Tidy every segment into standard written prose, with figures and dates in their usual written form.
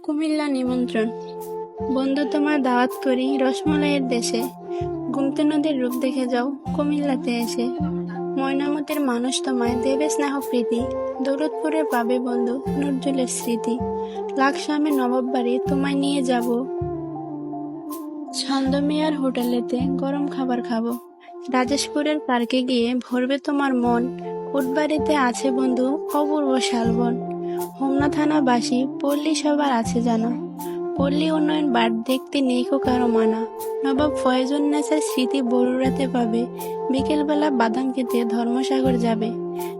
কুমিল্লা নিমন্ত্রণ। বন্ধু, তোমার দাওয়াত করি রসমলাইয়ের দেশে। গুমতি নদীর রূপ দেখে যাও কুমিল্লাতে এসে। ময়নামতির মানুষ তোমায় দেবে স্নেহ প্রীতি। দৌলতপুরে পাবে বন্ধু নজরুলের স্মৃতি। লাকসামে নবাব বাড়ি তোমায় নিয়ে যাব। ছন্দমিয়ার হোটেলেতে গরম খাবার খাবো। রাজেশপুরের পার্কে গিয়ে ভরবে তোমার মন। উটবাড়িতে আছে বন্ধু অপূর্ব শালবন। হোমনা থানাবাসী পল্লী সবার আছে জানা। পল্লী উন্নয়ন বার্ড দেখতে নেই কো কারো মানা। নবাব ফয়েজুন্নেসার স্মৃতি বড়ুরাতে পাবে। বিকেলবেলা বাদাম খেতে ধর্মসাগর যাবে।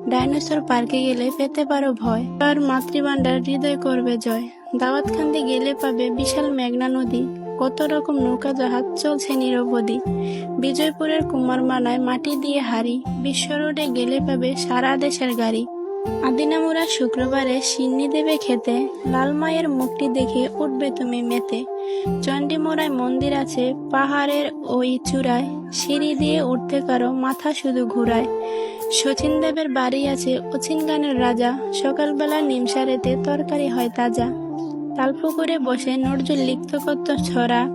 ডাইনোসর পার্কে গেলে পেতে পারো ভয়। আর মাতৃভাণ্ডার হৃদয় করবে জয়। দাওয়াতখান্দি গেলে পাবে বিশাল মেঘনা নদী। কত রকম নৌকা জাহাজ চলছে নিরবধি। বিজয়পুরের কুমারমালায় মাটি দিয়ে হাড়ি। বিশ্ব রোডে গেলে পাবে সারা দেশের গাড়ি। আদিনামুরা শুক্রবারে সিন্নি দেবে খেতে। লাল মায়ের মুখটি দেখে উঠবে তুমি মেতে। চণ্ডীমোড়ায় মন্দির আছে পাহাড়ের ওই চূড়ায়। সিঁড়ি দিয়ে উঠতে কারো মাথা শুধু ঘুরায়। শচীন দেবের বাড়ি আছে অচিন গানের রাজা। সকালবেলা নিমসারেতে তরকারি হয় তাজা। তালপুকুরে বসে নজরুল লিখত কত ছড়া।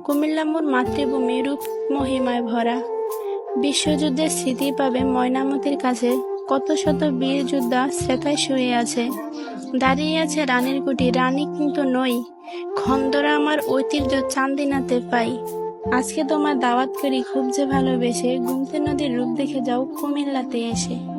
কুমিল্লা মোর মাতৃভূমি রূপ মহিমায় ভরা। বিশ্বযুদ্ধের স্মৃতি পাবে ময়নামতির কাছে। কত শত বীর যোদ্ধা শ্রেতায় শুয়ে আছে। দাঁড়িয়ে আছে রানীর কুটি, রানী কিন্তু নই। খন্দরা আমার ঐতিহ্য চান্দিনাতে পাই। আজকে তোমার দাওয়াত করি খুব যে ভালোবেসে। গুমতি নদীর রূপ দেখে যাও কুমিল্লাতে এসে।